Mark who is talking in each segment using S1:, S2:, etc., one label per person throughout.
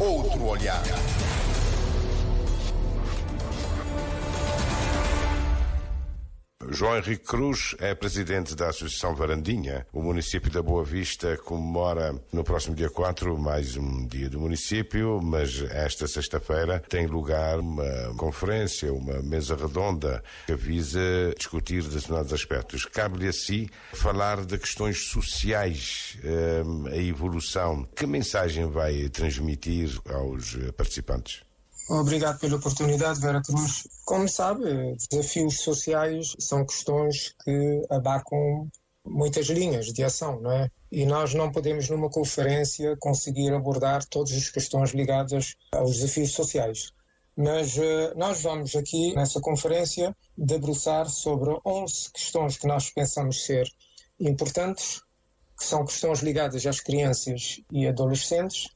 S1: outro olhar. João Henrique Cruz é presidente da Associação Varandinha. O município da Boa Vista comemora no próximo dia 4 mais um dia do município, mas esta sexta-feira tem lugar uma conferência, uma mesa redonda que visa discutir determinados aspectos. Cabe-lhe a si falar de questões sociais, a evolução. Que mensagem vai transmitir aos participantes?
S2: Obrigado pela oportunidade, Vera Cruz. Como sabe, desafios sociais são questões que abarcam muitas linhas de ação, não é? E nós não podemos, numa conferência, conseguir abordar todas as questões ligadas aos desafios sociais. Mas nós vamos aqui, nessa conferência, debruçar sobre 11 questões que nós pensamos ser importantes, que são questões ligadas às crianças e adolescentes,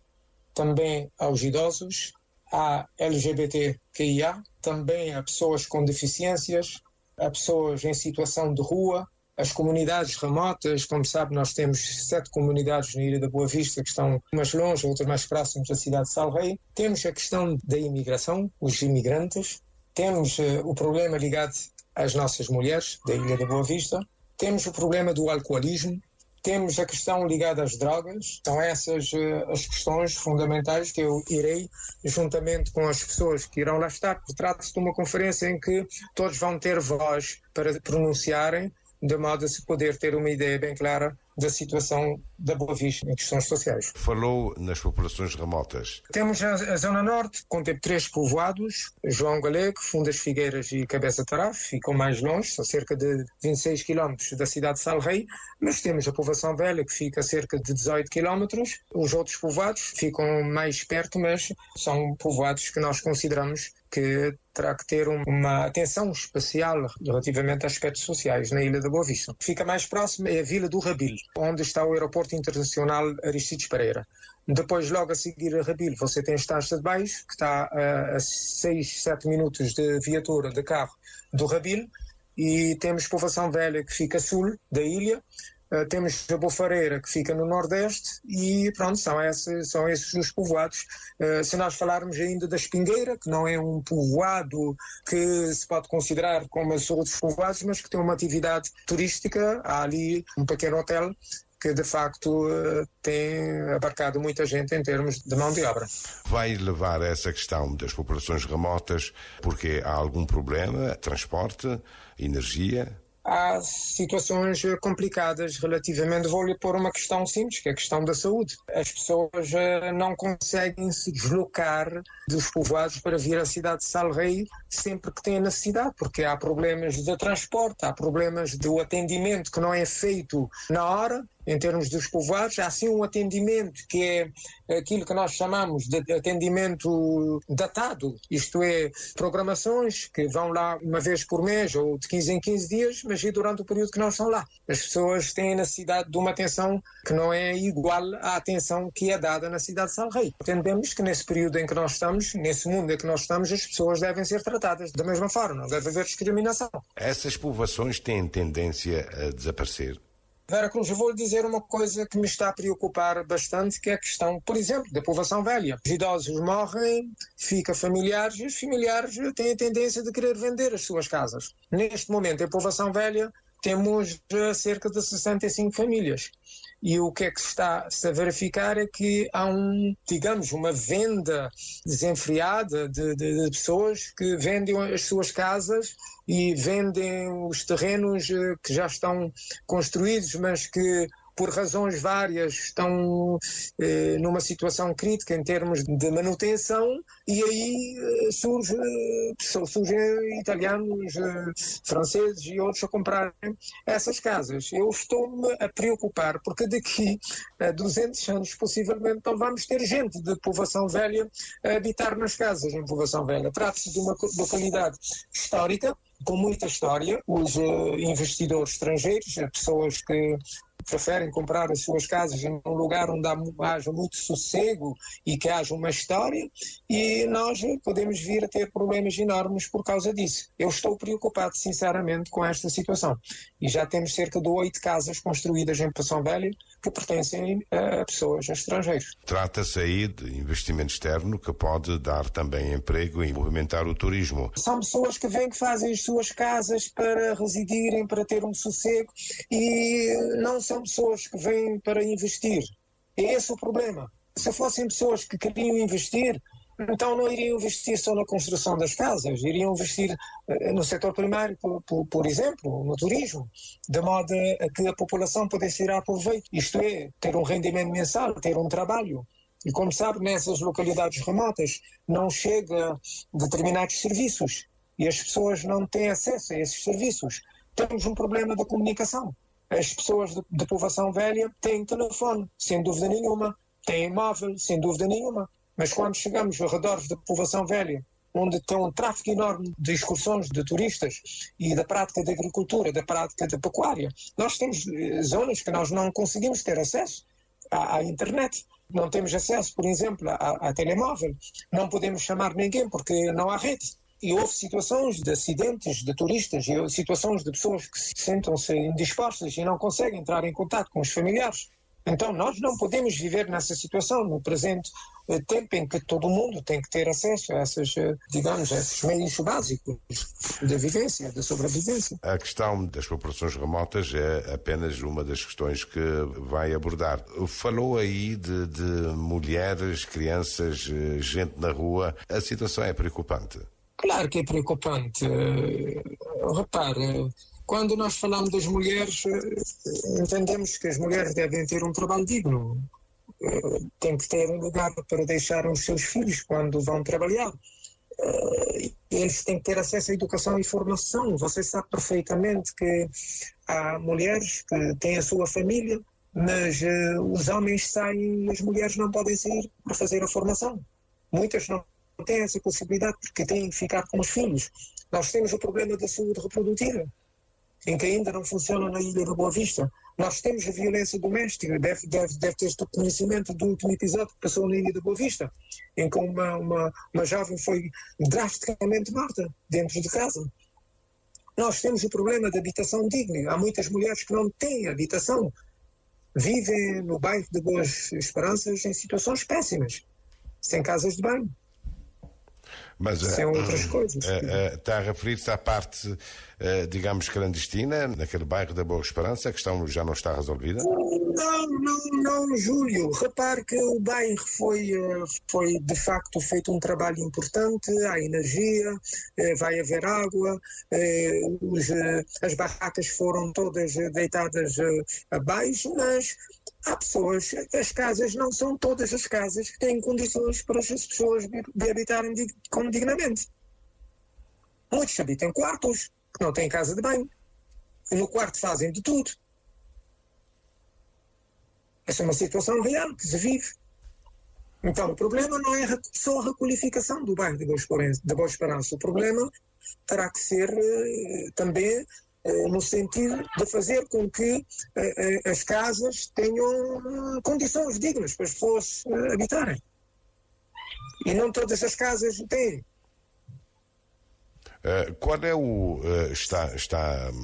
S2: também aos idosos, à LGBTQIA, também a pessoas com deficiências, a pessoas em situação de rua, as comunidades remotas. Como sabe, nós temos 7 comunidades na Ilha da Boa Vista que estão umas longe, outras mais próximas da cidade de Salrei. Temos a questão da imigração, os imigrantes. Temos o problema ligado às nossas mulheres da Ilha da Boa Vista. Temos o problema do alcoolismo. Temos a questão ligada às drogas. São essas as questões fundamentais que eu irei, juntamente com as pessoas que irão lá estar, porque trata-se de uma conferência em que todos vão ter voz para pronunciarem, de modo a se poder ter uma ideia bem clara da situação da Boa Vista em questões sociais.
S1: Falou nas populações remotas.
S2: Temos a Zona Norte, contém 3 povoados, João Galego, Fundas Figueiras e Cabeça Taraf, ficam mais longe, são cerca de 26 km da cidade de Salrei, mas temos a Povoação Velha, que fica a cerca de 18 km. Os outros povoados ficam mais perto, mas são povoados que nós consideramos que terá que ter uma atenção especial relativamente a aspectos sociais na Ilha da Boa Vista. O que fica mais próximo é a Vila do Rabil, onde está o Aeroporto Internacional Aristides Pereira. Depois, logo a seguir a Rabil, você tem a Estancia de Baixo, que está a 6, 7 minutos de viatura de carro do Rabil, e temos Povoação Velha, que fica a sul da ilha. Temos a Bofareira, que fica no Nordeste, e pronto, são esses os povoados. Se nós falarmos ainda da Espingueira, que não é um povoado que se pode considerar como os outros povoados, mas que tem uma atividade turística, há ali um pequeno hotel que de facto tem abarcado muita gente em termos de mão de obra.
S1: Vai levar essa questão das populações remotas porque há algum problema? Transporte? Energia?
S2: Há situações complicadas relativamente, vou-lhe pôr uma questão simples, que é a questão da saúde. As pessoas não conseguem se deslocar dos povoados para vir à cidade de Salrei sempre que têm necessidade, porque há problemas de transporte, há problemas do atendimento que não é feito na hora. Em termos dos povoados, há sim um atendimento que é aquilo que nós chamamos de atendimento datado, isto é, programações que vão lá uma vez por mês ou de 15 em 15 dias, mas e durante o período que nós estamos lá. As pessoas têm necessidade de uma atenção que não é igual à atenção que é dada na cidade de Salrei. Entendemos que nesse período em que nós estamos, nesse mundo em que nós estamos, as pessoas devem ser tratadas da mesma forma, não deve haver discriminação.
S1: Essas povoações têm tendência a desaparecer?
S2: Vera Cruz, eu vou lhe dizer uma coisa que me está a preocupar bastante, que é a questão, por exemplo, da Povoação Velha. Os idosos morrem, fica familiares, e os familiares têm a tendência de querer vender as suas casas. Neste momento, em Povoação Velha, temos cerca de 65 famílias. E o que é que está-se a verificar é que há uma venda desenfreada de pessoas que vendem as suas casas e vendem os terrenos que já estão construídos, mas que por razões várias estão numa situação crítica em termos de manutenção, e aí surgem italianos, franceses e outros a comprarem essas casas. Eu estou-me a preocupar porque daqui a 200 anos possivelmente não vamos ter gente de Povoação Velha a habitar nas casas em Povoação Velha. Trata-se de uma localidade histórica, com muita história. Os investidores estrangeiros, pessoas que preferem comprar as suas casas em um lugar onde haja muito sossego e que haja uma história, e nós podemos vir a ter problemas enormes por causa disso. Eu estou preocupado, sinceramente, com esta situação. E já temos cerca de 8 casas construídas em Poção Velho que pertencem a pessoas estrangeiras.
S1: Trata-se aí de investimento externo que pode dar também emprego e movimentar o turismo.
S2: São pessoas que vêm, que fazem as suas casas para residirem, para ter um sossego, e não são pessoas que vêm para investir. É esse o problema. Se fossem pessoas que queriam investir, então não iriam investir só na construção das casas, iriam investir no setor primário, por exemplo, no turismo, de modo a que a população pudesse tirar proveito. Isto é, ter um rendimento mensal, ter um trabalho. E como sabe, nessas localidades remotas não chega determinados serviços e as pessoas não têm acesso a esses serviços. Temos um problema da comunicação. As pessoas de Povoação Velha têm telefone, sem dúvida nenhuma, têm móvel, sem dúvida nenhuma. Mas quando chegamos aos arredores da Povoação Velha, onde tem um tráfego enorme de excursões de turistas e da prática da agricultura, da prática da pecuária, nós temos zonas que nós não conseguimos ter acesso à internet. Não temos acesso, por exemplo, a telemóvel. Não podemos chamar ninguém porque não há rede. E houve situações de acidentes de turistas e situações de pessoas que sentam-se indispostas e não conseguem entrar em contato com os familiares. Então nós não podemos viver nessa situação no presente tempo em que todo mundo tem que ter acesso a esses, digamos, a esses meios básicos de vivência, de sobrevivência.
S1: A questão das populações remotas é apenas uma das questões que vai abordar. Falou aí de mulheres, crianças, gente na rua. A situação é preocupante?
S2: Claro que é preocupante. Repare, quando nós falamos das mulheres, entendemos que as mulheres devem ter um trabalho digno. Têm que ter um lugar para deixar os seus filhos quando vão trabalhar. Eles têm que ter acesso à educação e formação. Você sabe perfeitamente que há mulheres que têm a sua família, mas os homens saem e as mulheres não podem sair para fazer a formação. Muitas não têm essa possibilidade porque têm que ficar com os filhos. Nós temos o problema da saúde reprodutiva, em que ainda não funciona na Ilha da Boa Vista. Nós temos a violência doméstica, deve ter conhecimento do último episódio que passou na Ilha da Boa Vista, em que uma jovem foi drasticamente morta dentro de casa. Nós temos o problema da habitação digna. Há muitas mulheres que não têm habitação, vivem no bairro de Boas Esperanças em situações péssimas, sem casas de banho.
S1: Mas
S2: são outras coisas.
S1: Está a referir-se à parte, digamos, clandestina, naquele bairro da Boa Esperança. A questão já não está resolvida?
S2: Não, Júlio. Repare que o bairro foi de facto feito um trabalho importante. Há energia, vai haver água, as barracas foram todas deitadas abaixo, mas há pessoas, as casas não são todas as casas que têm condições para as pessoas de habitarem dignamente. Muitos habitam em quartos, que não têm casa de banho. E no quarto fazem de tudo. Essa é uma situação real que se vive. Então o problema não é só a requalificação do bairro de Boa Esperança. O problema terá que ser também no sentido de fazer com que as casas tenham condições dignas para as pessoas habitarem. E não todas as casas têm.
S1: Qual é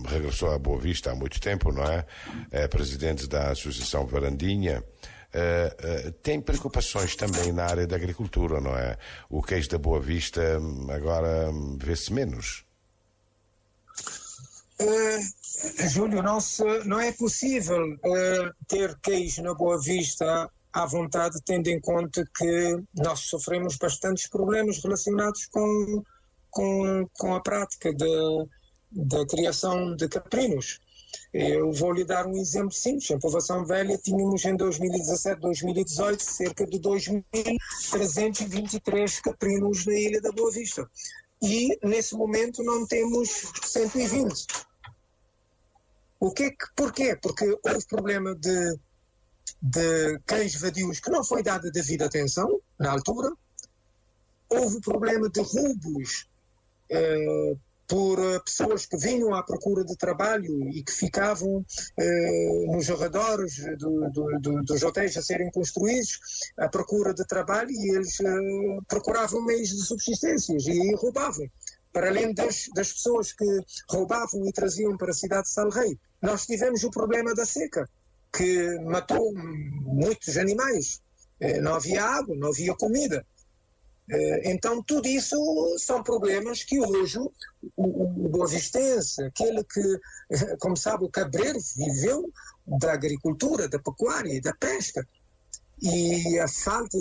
S1: regressou à Boa Vista há muito tempo, não é? É presidente da Associação Varandinha. Tem preocupações também na área da agricultura, não é? O queijo da Boa Vista agora vê-se menos.
S2: Júlio, não é possível ter queijo na Boa Vista à vontade, tendo em conta que nós sofremos bastantes problemas relacionados com a prática da criação de caprinos. Eu vou lhe dar um exemplo simples. Em Povoação Velha tínhamos em 2017-2018 cerca de 2.323 caprinos na Ilha da Boa Vista. E nesse momento não temos 120. Porquê? Porque houve problema de cães vadios que não foi dada devida atenção na altura. Houve problema de roubos por pessoas que vinham à procura de trabalho e que ficavam nos arredores dos hotéis a serem construídos à procura de trabalho, e eles procuravam meios de subsistência e aí roubavam. Para além das pessoas que roubavam e traziam para a cidade de Salrei, nós tivemos o problema da seca, que matou muitos animais. Não havia água, não havia comida. Então, tudo isso são problemas que hoje o boavistense, aquele que, como sabe, o cabreiro viveu da agricultura, da pecuária e da pesca. E a falta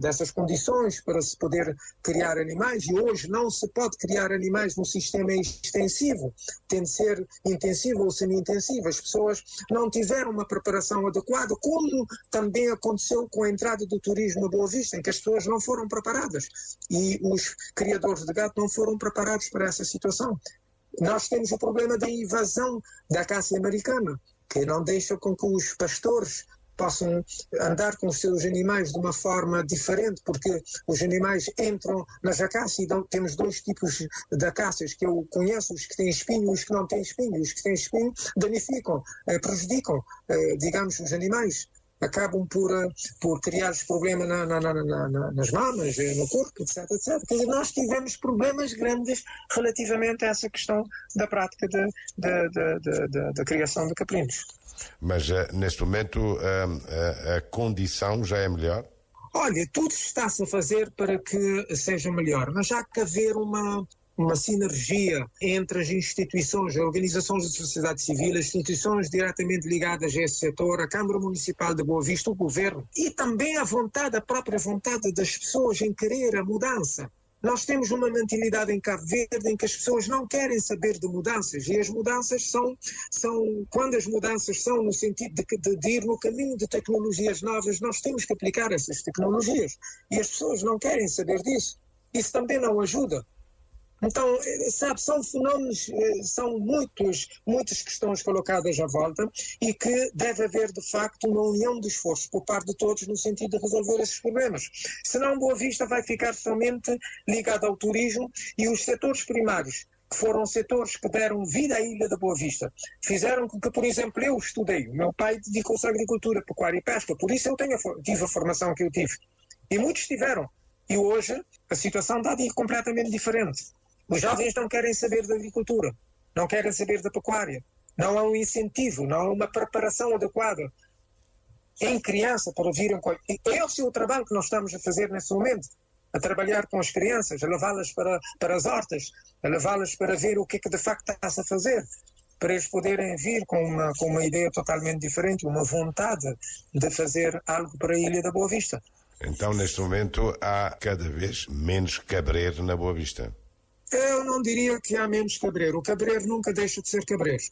S2: dessas condições para se poder criar animais, e hoje não se pode criar animais no sistema extensivo, tem de ser intensivo ou semi-intensivo. As pessoas não tiveram uma preparação adequada, como também aconteceu com a entrada do turismo na Boa Vista, em que as pessoas não foram preparadas e os criadores de gado não foram preparados para essa situação. Nós temos o problema da invasão da caça americana, que não deixa com que os pastores possam andar com os seus animais de uma forma diferente, porque os animais entram na jacaça e temos dois tipos de acaças que eu conheço, os que têm espinho e os que não têm espinho. Os que têm espinho danificam, prejudicam, digamos, os animais. Acabam por criar problemas nas mamas, no corpo, etc, etc. Quer dizer, nós tivemos problemas grandes relativamente a essa questão da prática da criação de caprinos.
S1: Mas, neste momento, a condição já é melhor?
S2: Olha, tudo está-se a fazer para que seja melhor, mas há que haver uma sinergia entre as instituições, as organizações da sociedade civil, as instituições diretamente ligadas a esse setor, a Câmara Municipal de Boa Vista, o Governo, e também a própria vontade das pessoas em querer a mudança. Nós temos uma mentalidade em Cabo Verde em que as pessoas não querem saber de mudanças, e as mudanças quando as mudanças são no sentido de ir no caminho de tecnologias novas, nós temos que aplicar essas tecnologias, e as pessoas não querem saber disso. Isso também não ajuda. Então, sabe, são fenómenos, são muitas questões colocadas à volta, e que deve haver, de facto, uma união de esforços por parte de todos no sentido de resolver esses problemas. Senão, Boa Vista vai ficar somente ligada ao turismo, e os setores primários, que foram setores que deram vida à ilha da Boa Vista, fizeram com que, por exemplo, eu estudei. O meu pai dedicou-se à agricultura, pecuária e pesca, por isso eu tive a formação que eu tive. E muitos tiveram. E hoje a situação está completamente diferente. Os jovens não querem saber da agricultura, não querem saber da pecuária. Não há um incentivo, não há uma preparação adequada em criança para virem. Esse é o trabalho que nós estamos a fazer nesse momento, a trabalhar com as crianças, a levá-las para as hortas, a levá-las para ver o que é que de facto está-se a fazer, para eles poderem vir com uma ideia totalmente diferente, uma vontade de fazer algo para a Ilha da Boa Vista.
S1: Então, neste momento, há cada vez menos cabreiro na Boa Vista.
S2: Eu não diria que há menos cabreiro. O cabreiro nunca deixa de ser cabreiro.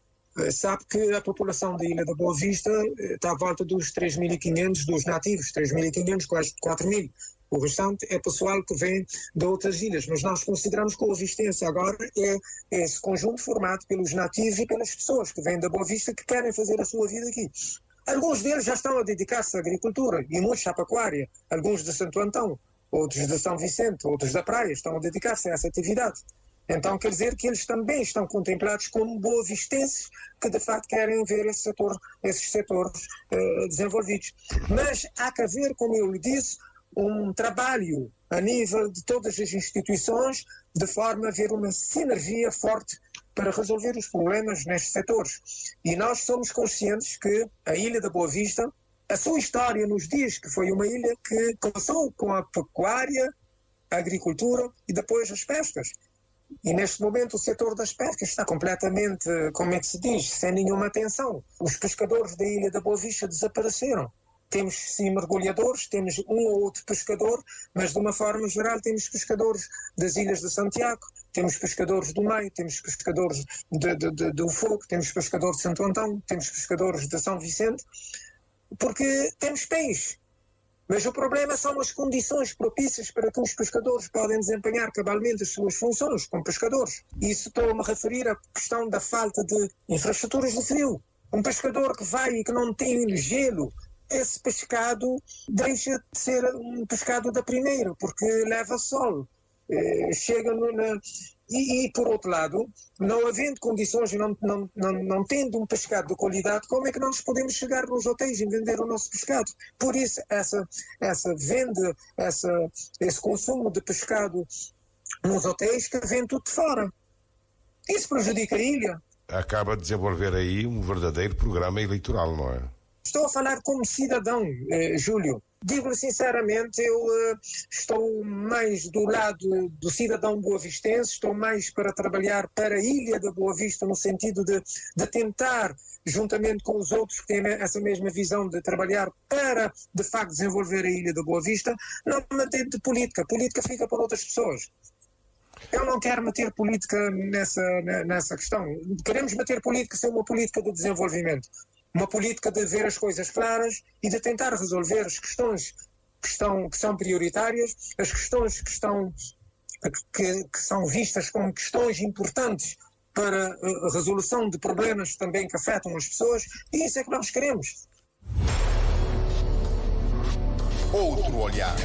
S2: Sabe que a população da Ilha da Boa Vista está à volta dos 3.500 dos nativos, 3.500, quase 4.000. O restante é pessoal que vem de outras ilhas, mas nós consideramos que a boavistense agora é esse conjunto formado pelos nativos e pelas pessoas que vêm da Boa Vista que querem fazer a sua vida aqui. Alguns deles já estão a dedicar-se à agricultura e muitos à pecuária, alguns de Santo Antão, outros de São Vicente, outros da Praia, estão a dedicar-se a essa atividade. Então quer dizer que eles também estão contemplados como boavistenses que de facto querem ver esses setores desenvolvidos. Mas há que haver, como eu lhe disse, um trabalho a nível de todas as instituições, de forma a haver uma sinergia forte para resolver os problemas nestes setores. E nós somos conscientes que a Ilha da Boa Vista, a sua história nos diz que foi uma ilha que começou com a pecuária, a agricultura e depois as pescas. E neste momento o setor das pescas está completamente, como é que se diz, sem nenhuma atenção. Os pescadores da Ilha da Boa Vista desapareceram. Temos sim mergulhadores, temos um ou outro pescador, mas de uma forma geral temos pescadores das Ilhas de Santiago, temos pescadores do Meio, temos pescadores do Fogo, temos pescadores de Santo Antão, temos pescadores de São Vicente, porque temos peixe. Mas o problema são as condições propícias para que os pescadores podem desempenhar cabalmente as suas funções como pescadores. E isso estou-me a referir à questão da falta de infraestruturas de frio. Um pescador que vai e que não tem gelo, esse pescado deixa de ser um pescado da primeira, porque leva sol. chega e, por outro lado, não havendo condições, não tendo um pescado de qualidade, como é que nós podemos chegar nos hotéis e vender o nosso pescado? Por isso, essa venda, esse consumo de pescado nos hotéis que vem tudo de fora. Isso prejudica a ilha.
S1: Acaba de desenvolver aí um verdadeiro programa eleitoral, não é?
S2: Estou a falar como cidadão, Júlio. Digo-lhe sinceramente, eu estou mais do lado do cidadão boavistense, estou mais para trabalhar para a Ilha da Boa Vista, no sentido de tentar, juntamente com os outros que têm essa mesma visão, de trabalhar para, de facto, desenvolver a Ilha da Boa Vista, não manter de política. Política fica para outras pessoas. Eu não quero meter política nessa questão. Queremos meter política ser uma política de desenvolvimento. Uma política de ver as coisas claras e de tentar resolver as questões que são prioritárias, as questões que são vistas como questões importantes para a resolução de problemas também que afetam as pessoas, e isso é que nós queremos.
S3: Outro olhar.